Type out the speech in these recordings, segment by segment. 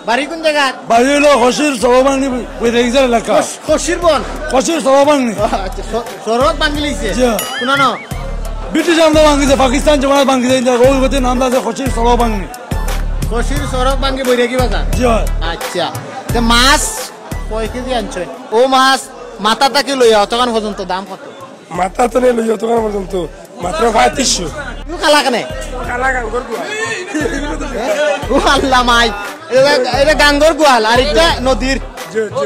বাড়ি কোন জায়গা? বাড়ি হলো খসির সবাবাংনি বেরেগিজার এলাকা। খসির বন? খসির সবাবাংনি। আচ্ছা সরহদ ভাঙি লইছে? জি। শুনানো ব্রিটিশ আমলা ভাঙিছে, পাকিস্তান জমানাত ভাঙিছে, ওই গতি নাম আছে খসির সবাবাংনি। খসির সরহদ ভাঙি বৈরাগী বাজার? জি। আচ্ছা তে মাছ কয় কেজি আনছেন? ও মাছ মাথাটা কি লইয়া অতখান পর্যন্ত দাম কত? মাথা তো নেই লইয়া অতখান পর্যন্ত মাত্র 3500। তুই কালা কেনে? কালা গাঙ্গর গোয়াল। ও আল্লাহ মাই, এটা গাঙ্গর গোয়াল আর এটা নদীর। জি জি।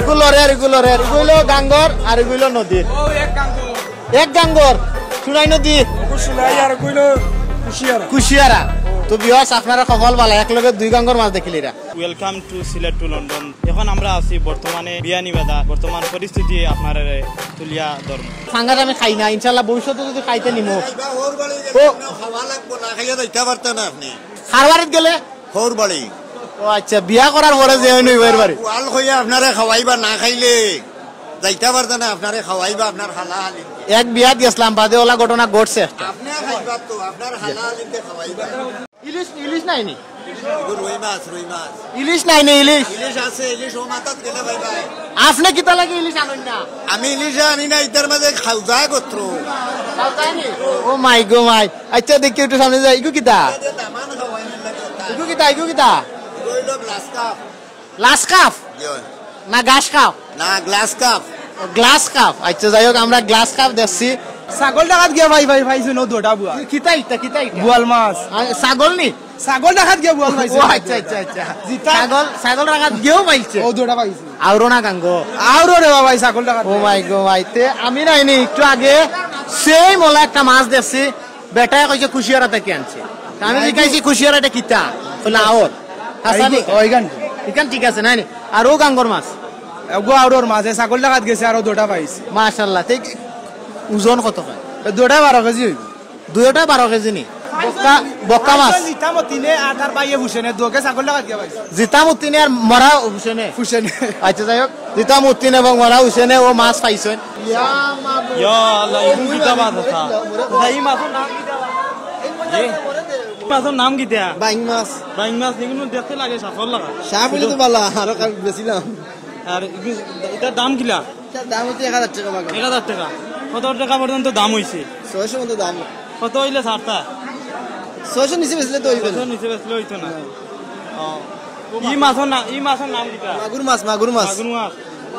এগুলো গাঙ্গর আর এগুলো নদীর। এক গাঙ্গর সুনাই নদী, কুশিয়ারা আর কইলো কুশিয়ারা। কুশিয়ারা। তো বিয়াস আপনারা সকল ভালো একলগে দুই গাঙ্গর মাছ দেখিলিরা। Welcome to Sylhet to London. এখন আমরা আছি বর্তমানে বিয়ানীবাজার। বর্তমান পরিস্থিতি আপনার তুলিয়া ধর্ম ফাঙ্গাস আমি খাই না, ইনশাল্লাহ ভবিষ্যতে যদি খাইতে নিমো। ও খাওয়া লাগবো না খাইয়া যাইতে পারতেন না আপনি খারবারিত গেলে? খোর বাড়ি। ও আচ্ছা, বিয়া করার পরে যে নইবার বাড়ি ওয়াল হইয়া আপনারে খাওয়াইবা, না খাইলে যাইতে পারতেন না। আপনারে খাওয়াইবা আপনার হালা হালি। এক বিয়াত গেছিলাম, বাদে ওলা ঘটনা ঘটছে। আপনি খাইবা তো আপনার হালা হালিতে খাওয়াইবা। ইলিশ ইলিশ নাই নি? রুই মাছ রুই মাছ ইলিশ নাই নি? ইলিশ ইলিশ আছে, ইলিশ ও মাথাত গেলে ভাই ভাই। আপনি কিতা লাগে ইলিশ আনেন না? আমি ইলিশ আনি না, ইতার মাঝে খাও যায় গোত্র। ও মাই গো মাই। আচ্ছা দেখি একটু সামনে যাই। ইগু কিতা? ইগু কিতা? ইগু কিতা? Glass cup. লাস কাপ না গাছ কাপ? না গ্লাস কাপ। Glass cup. আচ্ছা যাই হোক, আমরা গ্লাস কাপ দেখছি। ছাগল ডাকাত গিয়া ভাই ভাই পাইছো ন দুটা বুয়া। কিতা ইটা? কিতা ইটা? বুয়াল মাছ। ছাগল নি? ছাগল ডাকাত গিয়া বুয়াল পাইছো। ও আচ্ছা আচ্ছা আচ্ছা। ছাগল রাখাত গেও পাইছে? ও দুটা পাইছো। আউরো না গাঙ্গো? আউরো রে ভাই ছাগল ডাকাত। ও মাই গো মাই। তে আমি নাইনি একটু আগে সেই মোলা একটা মাছ দেখছি, বেটায় কইছে কুশিয়ারা থেকে আনছে। আমি জিজ্ঞাসি কুশিয়ারাটা কিতা? বলে আওর। হাসানি ওইখান এখান ঠিক আছে নাই? আর ও গাঙ্গর মাছ? এগো আউরোর মাঝে ছাগল ডাকাত গেছে আর দুটা পাইছে। মাশাআল্লাহ। ঠিক ওজন কত হয়? দুটা 12 কেজি হইব। দুইটা 12 কেজি নি? বক্কা মাছ জিতামতিনে আটার পাইয়ে ফুসেনে দুকে ছাগল ডাকাত গিয়া পাইছে। জিতামুদ্দিনে আর মরা হুসেনে? ফুসেনে। আচ্ছা যাই হোক, জিতামুদ্দিন এবং মরা হুসেনে ও মাছ পাইছেন। ইয়া আল্লাহ, ইগু কিতা বাত আছে? এই মাছের নাম কিতা? মাছের নাম কিতা? বাইং মাছ। বাইং মাছ নিগুলো দেখতে লাগে সাফল লাগা। সাপ হইলে তো ভালো, আরো কাল বেছিলাম। আর এটার দাম কিলা? দাম হচ্ছে 1000 টাকা বাগা। 1000 টাকা। কত টাকা পর্যন্ত দাম হইছে? 600 মতো দাম। কত হইলে ছাড়তা? 600 নিচে বেচলে তো হইবে না। নিচে বেচলে হইতো না। ই মাছের নাম কিতা? মাগুর মাছ। মাগুর মাছ। মাগুর মাছ।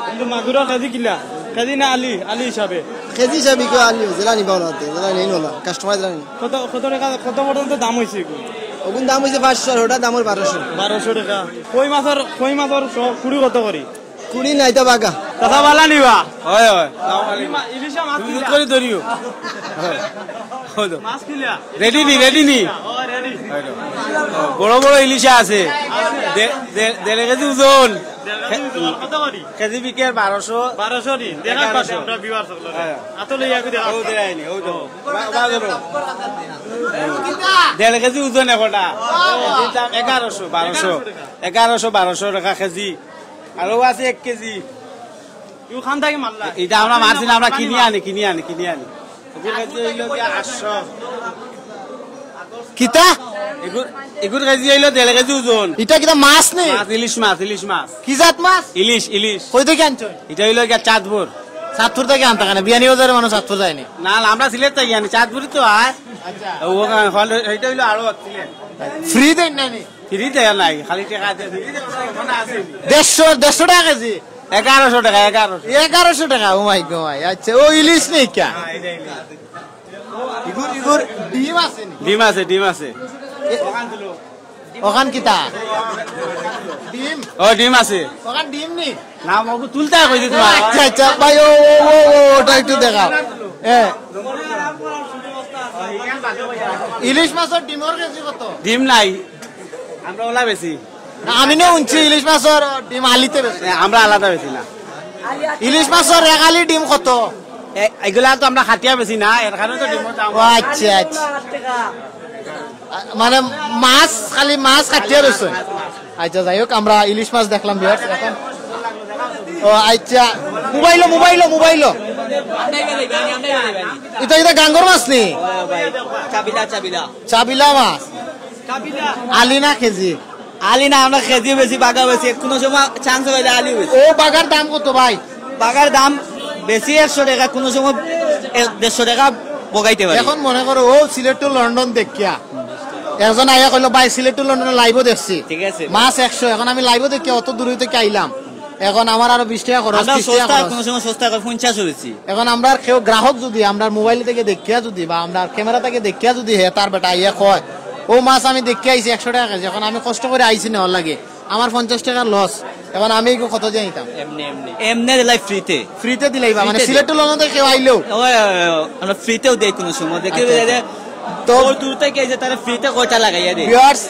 কিন্তু মাগুরের কেজি কিলা? কেজি না আলি হিসাবে? কেজি হিসাবে কি আলি জেলানি বাউলাতে জেলানি নলা কাস্টমার জেলানি। কত টাকা কত পর্যন্ত দাম হইছে এগুলো? ওগুন দাম হইছে 500 আর ওটা দাম হল 1200। 1200 টাকা। কই মাছের কুড়ি কত করি? কুড়ি নাই তো বাগা। কথা বালা নিবা? হয় হয়। ইলিশা মাছ কি করে ধরিও? মাছ কিলা? রেডি নি? ও রেডি। বড় বড় ইলিশা আছে। 1.5 কেজি ওজন। কত করি? কেজি বিকে 1200 নি। দেখা পাশে আমরা বিবার সকলে। আতো লইয়া কই দেখা। ও দেরাইনি ও তো। 1.5 কেজি ওজন একটা। 1100 টাকা কেজি। আর ও আছে 1 কেজি। ইউ খান থাকি মারলা। এটা আমরা মারছি না, আমরা কিনি আনি। এগুলো কেজি হইলো 800। কিতা? এগুলো কেজি হইলো 1.5 কেজি ওজন। এটা কিতা মাছ নে? ইলিশ মাছ। কি জাত মাছ? ইলিশ। কই থেকে আনছো? এটা হইলো চাঁদপুর। চাঁদপুর থেকে আনতা কেন? বিয়ানীবাজারের মানুষ চাঁদপুর যায়নি? না আমরা সিলেট থেকে আনি, চাঁদপুরি তো হয়। আচ্ছা। এটা হইলো আরো সিলেট। ফ্রি দেন না নি? ফ্রি দেয়া নাই, খালি টাকা দিয়ে। 150 টাকা কেজি? 1100 টাকা। 1100 টাকা। ও মাই গো মাই। আচ্ছা ও ইলিশ নেই ক্যা? ইগুর ডিম আছে নি? ডিম আছে। ওখান কিতা? ডিম? ও ডিম আছে। ওখান ডিম নি? না মগু তুলতে কই দিত। আচ্ছা আচ্ছা ভাই ও ওটা একটু দেখাও। ইলিশ মাছের ডিমের কেজি কত? ডিম নাই, আমরা ওলা বেশি। আমি না উনছি ইলিশ মাছের ডিম আলিতে বেশি। আমরা আলাদা বেশি না। ইলিশ মাছের এক আলি ডিম কত? এগুলা তো আমরা খাটিয়া বেশি না, এর কারণে তো ডিমের দাম। আচ্ছা আচ্ছা, মানে মাছ খালি মাছ খাটিয়া বেশি। আচ্ছা যাই হোক, আমরা ইলিশ মাছ দেখলাম ভিউয়ার্স এখন। ও আচ্ছা, মোবাইল এটা গাঙ্গর মাছ নি? চাবিলা চাবিলা মাছ। আলি না কেজি? আলি না আমরা কেজি বেশি বাগা বেশি কোনো সময় চান্স পাইলে আলি বেশি ও বাগার দাম কত ভাই? বাগার দাম বেশি 100 টাকা কোনো সময় 150 টাকা বগাইতে পারে। এখন মনে করো ও সিলেট টু লন্ডন দেখিয়া একজন আইয়া কইলো ভাই সিলেট টু লন্ডনে লাইভও দেখছি, ঠিক আছে মাছ 100, এখন আমি লাইভও দেখি অত দূর থেকে আইলাম, এখন আমার আরো 20 টাকা খরচ, আমরা 30 টাকা সস্তা খরচ। কোনো সময় সস্তা করে 50 হয়েছি। এখন আমরা কেউ গ্রাহক যদি আমরা মোবাইল থেকে দেখিয়া যদি বা আমরা ক্যামেরা থেকে দেখিয়া যদি হে তার বেটা আইয়া কয় ও মাছ আমি দেখে আইছি 100 টাকা কেজি, এখন আমি কষ্ট করে আইছি নেওয়ার লাগে আমার 50 টাকা লস, এখন আমি কত দিয়ে নিতাম? এমনি দিলাই ফ্রিতে দিলাইবা মানে সিলেট টু লন্ডন থেকে কেউ আইলেও আমরা ফ্রিতেও দেই কোনো সময় দেখি তো তো দূর থেকে এসে তারা ফ্রিতে কয়টা লাগাইয়া দেয়। ভিউয়ার্স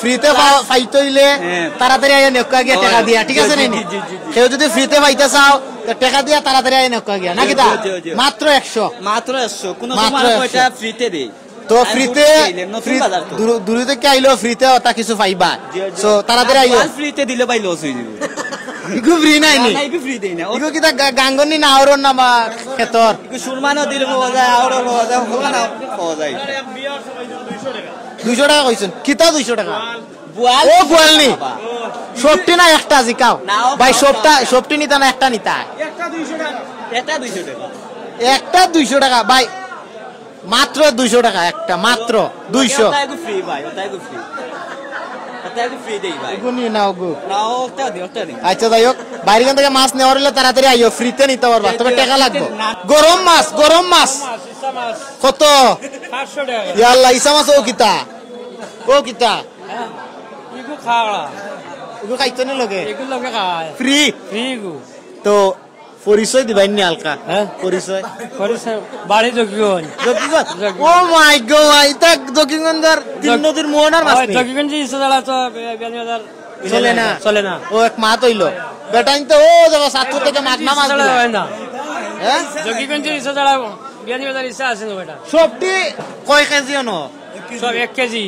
ফ্রিতে পাইতে হইলে হ্যাঁ। তাড়াতাড়ি আইয়া নেকা গিয়া টাকা দিয়া, ঠিক আছে নি? কেউ যদি ফ্রিতে পাইতে চাও তো টাকা দিয়া তাড়াতাড়ি আইয়া নেকা গিয়া নাকি তা মাত্র 100 মাত্র 100 কোনো মাত্র সময় 100 কয়টা ফ্রিতে দেই। তো ফ্রিতে দূর থেকে আইলেও ফ্রিতে ওটা কিছু পাইবা, সো তাড়াতাড়ি আইও। ফ্রিতে দিলে ভাই লস হয়ে যাবে। ইগু ফ্রি নাই নি? না ইগু ফ্রি দেই না। ইগু কিতা গাঙ্গনি না আওরন না বা ক্ষেতর ইগু সুরমানো দিলে পাওয়া যায় আর পাওয়া যায় ওখানে পাওয়া যায়। 200 টাকা কইছেন কিতা 200 টাকা? বুয়াল ও গোয়াল নি সবটি না একটা জিকাও না, ও ভাই, খাও, সবটি নিতা না একটা নিতা? এটা 200 টাকা। একটা 200 টাকা ভাই, মাত্র 200 টাকা একটা, মাত্র 200। ওটা ইগু ফ্রি ভাই, ওটা ইগু ফ্রি। ওটা ইগু ফ্রি দেই ভাই। ইগু নি নাও গো। না ওটা দি ওটা দি। আচ্ছা যাই হোক, বাইরে থেকে মাছ নেওয়ার হলে তাড়াতাড়ি আইও, ফ্রিতে নিতে পারবা, তবে টাকা লাগবে। গরম মাছ কত? 500 টাকা ইয়াল্লা ইসা মাছ ও কিতা ইগু খাওয়া ইগু খাইতে নি লগে এগুলো লোকে খায় ফ্রি? ইগু তো পরিচয় দিবাই নি হালকা? হ্যাঁ পরিচয় করেছে বাড়ি জকিগঞ্জ ও মাই গড, এটা জকিগঞ্জের তিন নদীর মোহনার মাছ নি? জকিগঞ্জ ইসদালা তো বিয়ানীবাজার চলে না ও এক মাছ হইলো বেটাইন তো ও যাবা সাতপুর থেকে মাগনা মাছ দিলা। হ্যাঁ জকিগঞ্জ ইসদালা বিয়ানীবাজার ইসা আছে না বেটা সবটি কয় কেজি ন? সব 1 কেজি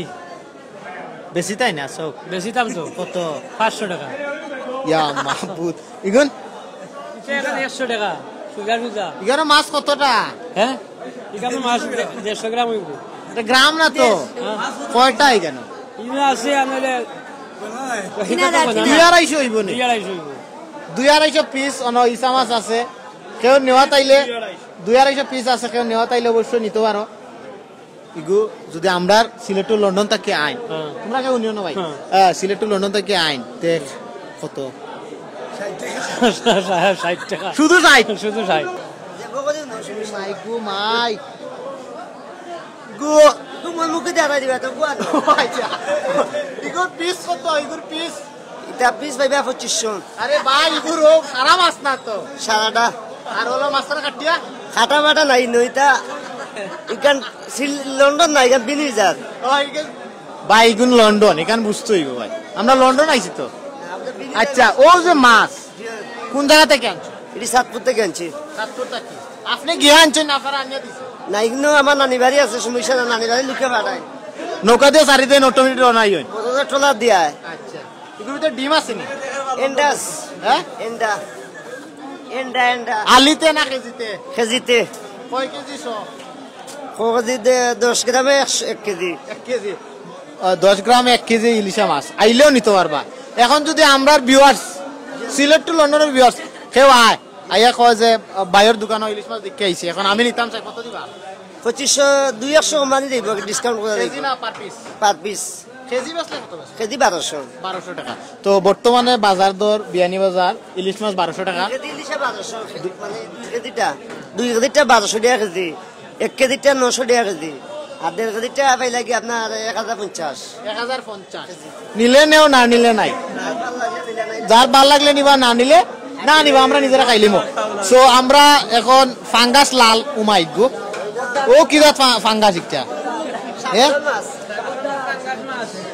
বেশি তাই না সব? বেশি দাম তো কত? 500 টাকা ইয়া মাহবুব ইগুন এখানে 100 টাকা সুগার বুঝা ইগারো মাছ কতটা? হ্যাঁ এখানে মাছ 150 গ্রাম হইব এটা গ্রাম না তো, কয়টা এখানে? ইনা আছে আনলে 250 হইব নি? 250 পিস অন ইসা মাছ আছে, কেউ নেওয়া তাইলে 250 পিস আছে, কেউ নেওয়া তাইলে অবশ্যই নিতে পারো। ইগু যদি আমরা সিলেট টু লন্ডন থেকে আইন, তোমরা কেউ নিও না ভাই, সিলেট টু লন্ডন থেকে আইন দেখ কত? 60 টাকা শুধু 60? শুধু 60 মাই গো মাই গো তোমার মুখে দেখা দিবা তো গুয়া ইগুর পিস কত? ইগুর পিস এটা পিস পাইবা 2500 আরে ভাই ইগুর ও খারাপ মাছ না তো সারাটা আর হলো মাছটা কাটিয়া খাটা বাটা নাই নইতা ইকান লন্ডন নাই ইকান বিনিজার ভাই ইগুন লন্ডন, এখান বুঝতে হইব ভাই, আমরা লন্ডন আইছি তো। আচ্ছা ও যে মাছ কোন জায়গা থেকে আনছো? এটি সাতপুর থেকে আনছি। সাতপুর থেকে আপনি গিয়ে আনছেন না আপনারা আনিয়ে দিছেন? না এগুলো আমার নানি বাড়ি আছে, সমস্যা না, নানি বাড়ি লুকে পাঠায় নৌকা দিয়ে চারি দিন অটোমেটিক রনাই হইন। কতটা ট্রলার দিয়া আচ্ছা এগুলো তো ডিম আছে নি? এন্ডাস হ্যাঁ এন্ডা এন্ডা এন্ডা আলিতে না কেজিতে? কেজিতে কয় কেজি সব? কেজিতে 10 গ্রামে 1 কেজি 1 কেজি 10 গ্রাম 1 কেজি ইলিশা মাছ আইলেও নিতে পারবা। এখন যদি আমরা ভিউয়ার্স সিলেট টু লন্ডনের ভিউয়ার্স কেউ আইয়া কয় যে বাইরের দোকানে ইলিশ মাছ দেখে আইছি, এখন আমি নিতাম চাই, কত দিবা? 2500 200 কমানি দিব, ডিসকাউন্ট করে কেজি না per piece? Per piece kg বেচলে কত বেচলে? কেজি 1200 টাকা। তো বর্তমানে বাজার দর বিয়ানী বাজার ইলিশ মাছ 1200 টাকা। কেজি ইলিশে 1200 মানে 2 কেজিটা 1200 টাকা কেজি, 1 কেজিটা 900 টাকা কেজি, আর 1.5 কেজিটা পাই লাগি আপনার 1050 নিলে নেও, না নিলে নাই। যার ভাল লাগলে নিবা, না নিলে না নিবা, আমরা নিজেরা খাইলিম। সো আমরা এখন ফাঙ্গাস লাল উমাইগো ও কি জাত ফাঙ্গাস ইচ্ছা হ্যাঁ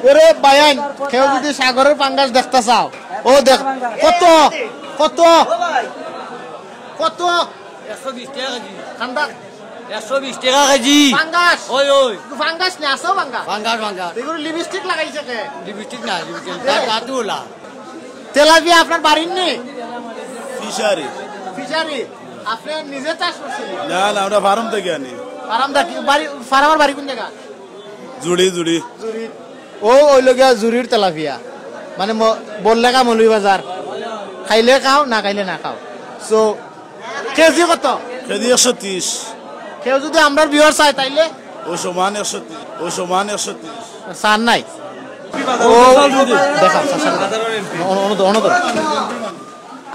ওরে বায়ান, কেউ যদি সাগরের ফাঙ্গাস দেখতে চাও ও দেখ কত কত কত 120 টাকা কেজি ঠান্ডা 120 টাকা কেজি ফাঙ্গাস। ওই ওই ফাঙ্গাস না আসো ফাঙ্গাস ভাঙ্গার এগুলো লিপস্টিক লাগাইছে কে? লিপস্টিক না লিপস্টিক দাদুলা তেলাপিয়া আপনার বাড়ির নেই? ফিশারি ফিশারি আপনি নিজে চাষ করছেন? না না আমরা ফার্ম থেকে আনি। ফার্মার বাড়ি কোন জায়গা? জুড়ি জুড়ি জুরির। ও ওই লগিয়া জুরির তেলাপিয়া মানে বললে কা মৌলভী বাজার, খাইলে খাও না খাইলে না খাও। সো কেজি কত? কেজি 130। কেউ যদি আমরা বিয়ার চাই তাইলে ও সমান 130, ও সমান 130। সার নাই। ও দেখা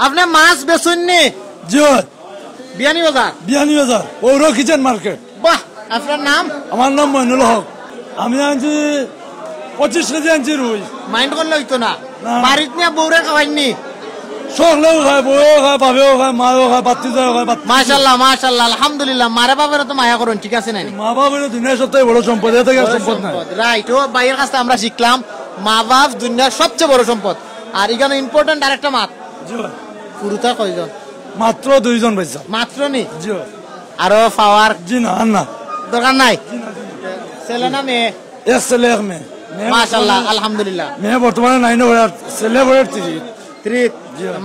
আপনি মাছ বেচুন নি? জি বিয়ানি বাজার, বিয়ানি বাজার পৌর কিচেন মার্কেট। বাহ, আপনার নাম? আমার নাম মইনুল হক। আমি আনছি 25 কেজি আনছি রুই। মাইন্ড করলে হইতো না, না। বাড়িতে নিয়ে বউরে খাওয়াইনি? সকলেও খায়, বউও খায়, বাবেও খায়, মাও খায়, বাত্তিজাও খায়। মাশাল্লাহ মাশাল্লাহ, আলহামদুলিল্লাহ। মারে বাবার তো মায়া করুন, ঠিক আছে না? মা বাবার দুনিয়ার সবথেকে বড় সম্পদ, এর থেকে আর সম্পদ নাই। রাইট, ও ভাইয়ের কাছে আমরা শিখলাম মা বাপ দুনিয়ার সবচেয়ে বড় সম্পদ। আর এখানে ইম্পর্টেন্ট আরেকটা মাত, জি পুরুতা কয়জন? মাত্র 2 জন বাচ্চা। মাত্র নি? জি আরো পাওয়ার জি না আর না দরকার নাই? ছেলে না মেয়ে? এক ছেলে এক মেয়ে। মাশাল্লাহ আলহামদুলিল্লাহ। মেয়ে বর্তমানে 9 পড়ে, ছেলে পড়ে 3।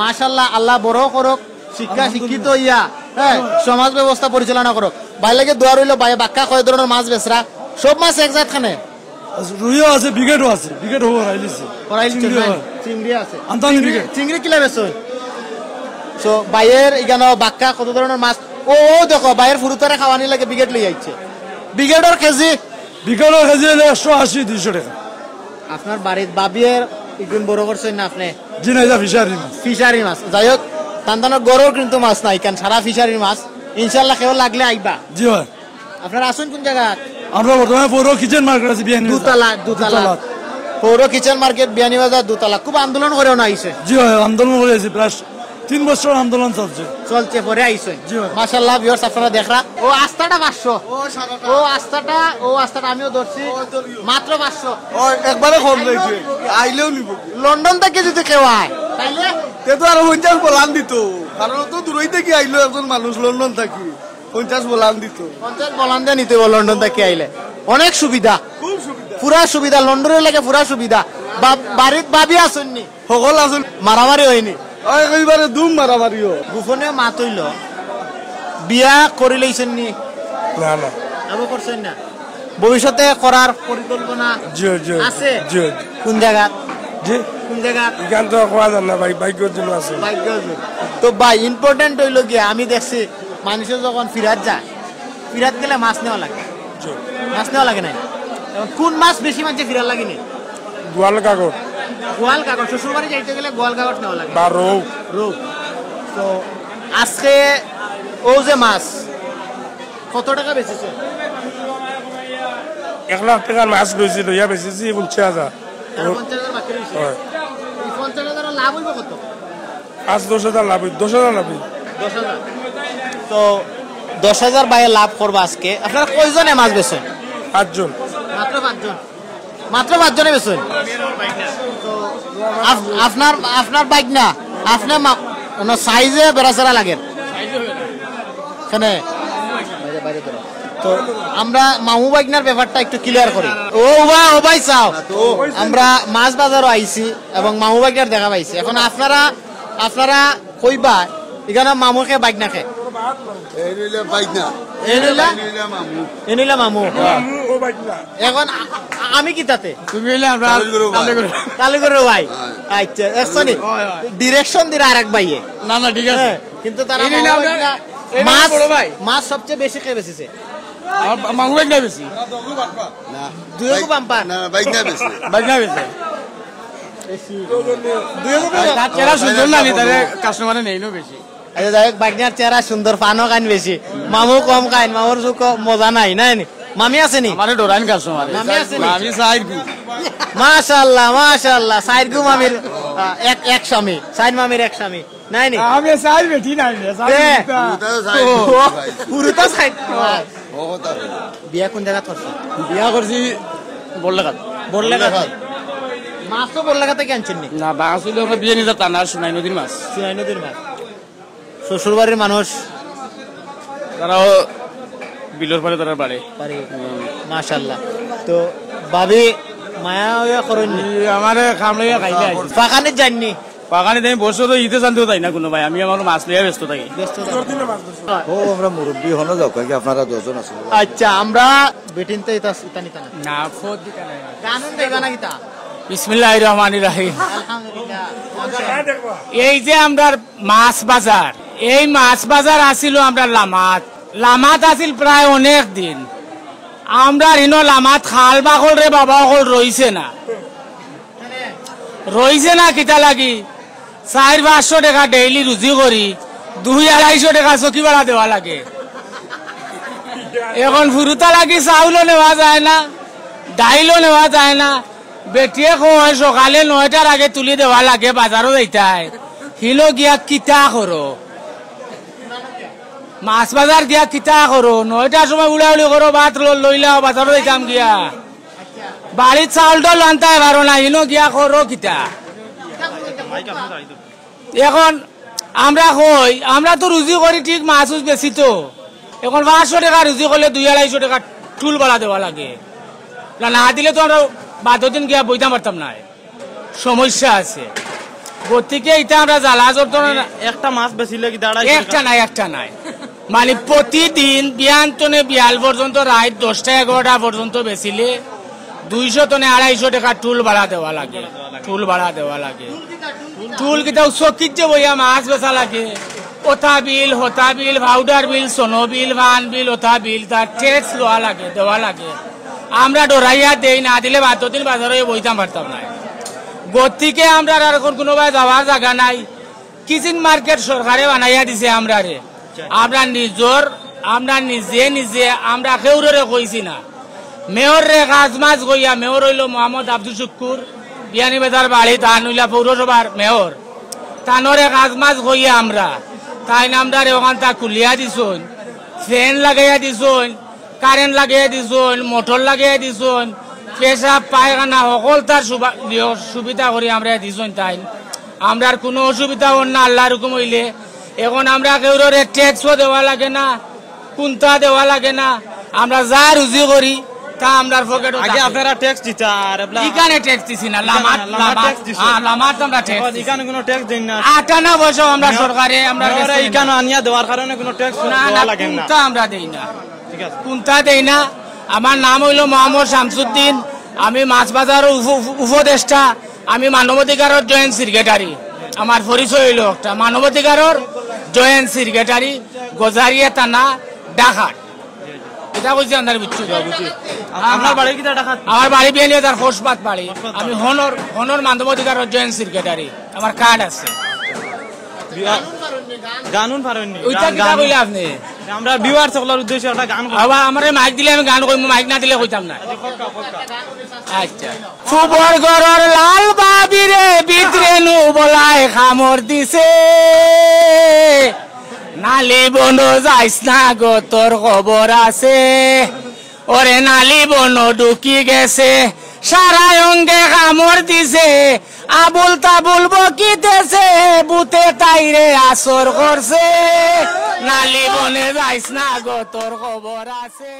মাশাল্লাহ, আল্লাহ বড় করুক, শিক্ষা শিক্ষিত হইয়া হ্যাঁ সমাজ ব্যবস্থা পরিচালনা করুক। ভাই লাগে দোয়া রইল। ভাই বাক্কা কয় ধরনের মাছ বেচরা? সব মাছ এক জাত খানে? রুইও আছে, বিকেটও আছে। বিকেটও রাইলিছে, চিংড়ি আছে। আন্তানি বিকেট। চিংড়ি কিলা বেচুন? সো বাইয়ের এখানে বাক্কা কত ধরনের মাছ? ও দেখো বাইয়ের ফুরুতারে খাওয়ানি লাগে বিকেট লই যাচ্ছে। বিকেটের কেজি? বিকেটের কেজি 180-200 টাকা। আপনার বাড়ির বাবিয়ের একদিন বড় করছেন না আপনি? জি না, এটা ফিশারি মাছ। ফিশারি মাছ। যাই হোক, তান্তানোর গড়ের কিন্তু মাছ নাই, কারণ সারা ফিশারির মাছ। ইনশাল্লাহ কেউ লাগলে আইবা। জি ভাই। আপনারা আসুন কোন জায়গা? আমরা বর্তমানে পৌর কিচেন মার্কেট আছে, বিয়ানি দুতলা পৌর কিচেন মার্কেট, বিয়ানি বাজার, দুতলা। খুব আন্দোলন করেও না আইসে? জি ভাই, আন্দোলন করে আছি, প্রায় 3 বছর আন্দোলন চলছে। পরে আইসে? জি ভাই। মাশাআল্লাহ, ভিউয়ার্স আপনারা দেখরা। ও আস্তাটা 500, ও আস্তাটা আমিও ধরছি মাত্র 500। একবারে কম লাগছে, আইলেও নিব। লন্ডন থেকে যদি কেউ আয় তাইলে তে তো আরো 50 বলান দিত, কারণ তো দূরই থেকে আইলো একজন মানুষ লন্ডন থাকি 50 বলান দিত। 50 বলান দিয়ে নিতে হবে লন্ডন থেকে আইলে। অনেক সুবিধা, খুব সুবিধা, পুরা সুবিধা। লন্ডনের লাগে পুরা সুবিধা। বাড়িত বাবি আসেননি? সকল আসল মারামারি হয়নি? এইবারে দুম মারামারিও। গোপনে মাত হইল, বিয়া করে লইছেন নি? না না, আবু করছেন না? ভবিষ্যতে করার পরিকল্পনা জি জি আছে? জি। কোন জায়গা? জি, কোন জায়গা? এখান তো কোয়া জান না ভাই, বাইকের জন্য আছে। তো ভাই ইম্পর্টেন্ট হইল গিয়ে আমি দেখছি মানুষের যখন ফিরাত যায়, ফিরাত গেলে মাছ নেওয়া লাগে। মাছ নেওয়া লাগে নাই? কোন মাছ বেশি মানুষের ফিরার লাগে নি? গোয়াল কাগজ গোয়াল কাগজ। শ্বশুর বাড়ি যাইতে গেলে গোয়াল কাগজ নেওয়া লাগে বা রৌ। তো আজকে ও যে মাছ কত টাকা বেচেছে? 1 লাখ টাকার মাছ লইছি, লইয়া বেচেছি 50,000। 50,000 বাকি রয়েছে। এই 50,000 লাভ হইব কত? 5-10,000 লাভ, 10,000 লাভ। 10,000। তো 10,000 বাইরে লাভ করবো আজকে। আপনারা কয়জনে মাছ বেচেন? 5 জন। মাত্র 5 জন? মাত্র 5 জনে বেচেন? আপনার বাইক না? আপনার সাইজে বেড়াচেরা লাগে এখানে। তো আমরা মামু বাইকনার ব্যাপারটা একটু ক্লিয়ার করি। ও ভাই চাও, আমরা মাছ বাজারও আইছি এবং মামু বাইকনার দেখা পাইছি। এখন আপনারা কইবা এখানে মামুকে বাইক না খায়? মামু এখন আমি কি তাতে? তুমি কালীগড়ের ভাই? আচ্ছা, ডিরেকশন দিলে আরেক ভাইয়ে। না না, ঠিক আছে, কিন্তু তারা মাছ সবচেয়ে বেশি খেয়ে বেশিছে। মাংস বাইক না বেশি, দুইও বাম্পার বাইক না বেশি। চেহারা সুন্দর না, তাহলে কাস্টমারে নেই বেশি। আচ্ছা যাই হোক, বাইকনার চেহারা সুন্দর, পানও খান বেশি, মামু কম খান, মামুর সুখ মজা নাই নাই? মামি আছে নি? মানে ডোরাইন কাস্টমার। মামি আছে নি? আমি সাইডগু। মাশাআল্লাহ মাশাআল্লাহ, সাইডগু মামির এক স্বামী, সাইড মামির এক স্বামী নাই নি? আমি সাইড বেটি নাই, পুরোটা সাইড। বিয়া কোন জায়গা করছো? বিয়া করছি বড়লাঘাট। বড়লাঘাট? মাছ তো বড়লাঘাট থেকে আনছেন নি? না, বাঙালি আমরা বিয়ে নিয়ে যেতাম না, সোনাই নদীর মাছ। সোনাই নদীর মাছ। শ্বশুর বাড়ির মানুষ তারাও বিলোর পারে, তারা বাড়ে। মাশাআল্লাহ। তো ভাবি মায়া হইয়া করেন আমার খামড়াইয়া খাইলে পাখানে যাননি? পাকানি দেয় বছর তো ইতে জানতেও তাই না কোনো ভাই, আমি আমার মাছ লিয়ে ব্যস্ত থাকি। ও আমরা মুরব্বী হনো যাও, আপনারা 10 জন আছেন? আচ্ছা, আমরা বেটিনতে ইতা নিতা না না, ফোদ দিকা নাই। কানুন দেখা না কিতা বিসমিল্লাহির রহমানির রহিম। আলহামদুলিল্লাহ। এই যে আমরা মাছ বাজার, এই মাছ বাজার আসিল আমরা লামাত আসিল প্রায় অনেক দিন। আমরা হিনো লামাত খাল বাকল রে বাবা হল রইছে না কিতা লাগি 400-500 টাকা ডেইলি রুজি করি 200-250 টাকা চকি ভাড়া দেওয়া লাগে। এখন ফুরুতা লাগি চাউলও নেওয়া যায় না, ডাইলও নেওয়া যায় না। বেটিয়ে কয় সকালে 9টার আগে তুলি দেওয়া লাগে, বাজারও যাইতায়। হিলো গিয়া কিতা করো, মাছ বাজার গিয়া কিতা করো, 9টার সময় উড়াউড়ি করো, ভাত লইলাও, বাজারও যাইতাম গিয়া। বাড়ির চাউলটা আনতে পারো না, হিনো গিয়া করো কিতা। এখন আমরা কই আমরা তো রুজি করি ঠিক, মাছ বেশি তো। এখন 500 টাকা রুজি করলে 200-250 টাকা টুল ভাড়া দেওয়া লাগে। না দিলে তো আমরা বাদদিন গিয়া বইতে পারতাম না, সমস্যা আছে। গতিকে এটা আমরা জ্বালা জড়তো না। একটা মাছ বেচিলে কি দাঁড়ায়? একটা নাই মানে প্রতিদিন বিয়ান্তনে বিয়াল পর্যন্ত রাত 10টা-11টা পর্যন্ত বেচিলে 200 টনে 250 টাকা টুল ভাড়া দেওয়া লাগে। টুল কিতা চকিত যে বইয়া মাছ বেচা লাগে, ওথা বিল, হতা বিল, পাউডার বিল, সোনো বিল, ভান বিল, ওথা বিল, তার ট্যাক্স দেওয়া লাগে। আমরা ডরাইয়া দেই না, দিলে বাদদিন বাজারে বইতাম পারতাম না। গতিকে আমরা আর এখন কোনোবাই যাওয়ার জায়গা নাই। কিচিন মার্কেট সরকারে বানাইয়া দিছে আমরা রে। আমরা নিজে আমরা কেউরে কইছি না। মেয়র রে কাজ মাছ গইয়া, মেয়র হইল মোহাম্মদ আব্দুল শুক্কুর, বিয়ানীবাজার বাড়ি, তান হইলা পৌরসভার মেয়র। তানরে কাজ মাছ গইয়া আমরা তাই আমরা ওখান তা খুলিয়া দিছুন, ফ্যান লাগাইয়া দিছুন, কারেন্ট লাগাইয়া দিছুন, মোটর লাগাইয়া দিছুন, পেশাব পায়খানা সকল তার সুবিধা করে আমরা দিছুন। তাই আমরা কোনো অসুবিধা হন না, আল্লাহর হুকুম হইলে। এখন আমরা কেউ ট্যাক্সও দেওয়া লাগে না, কুন্তা দেওয়া লাগে না। আমরা যা রুজি করি তা আমরা পকেট। আগে আপনারা ট্যাক্স দিতা, আর এখানে ট্যাক্স দিছি না, লামাত আমরা ট্যাক্স, এখানে কোনো ট্যাক্স দেন না। 8 বছর আমরা সরকারে আমরা এখানে আনিয়া দেওয়ার কারণে কোনো ট্যাক্স দেওয়া লাগে না। কুন্তা আমরা দেই না, কুন্তা দেই না। আমার নাম হইল মোহাম্মদ শামসুদ্দিন, আমি মাছ বাজার উপদেষ্টা, আমি মানবাধিকারের জয়েন্ট সেক্রেটারি। আমার পরিচয় হইল একটা মানবাধিকারের জয়েন্ট সেক্রেটারি, গজারিয়া থানা, ঢাকা। এটা কইছি আপনার বুঝছি। আপনার বাড়ি কিটা ঢাকা? আমার বাড়ি বিয়ানীবাজার হোসপাত বাড়ি। আমি হনর মানবাধিকারের জয়েন্ট সেক্রেটারি, আমার কার্ড আছে। গানুন পারেননি? ওইটা কিটা কইলে আপনি? আমরা ভিউয়ার সকলের উদ্দেশ্যে একটা গান করি। বাবা আমারে মাইক দিলে আমি গান কইম, মাইক না দিলে কইতাম না। আচ্ছা। ফুবর গরর লাল বাবিরে ভিতরে নু বলায় খামর দিছে, নালি বন যাইস না গো তোর খবর আছে। ওরে নালি বন ঢুকি গেছে, সারা অঙ্গে খামর দিছে, আবুল তাবুল বকিতেছে, বুতে তাইরে আসর করছে। নালি বনে যাইস না গো তোর খবর আছে।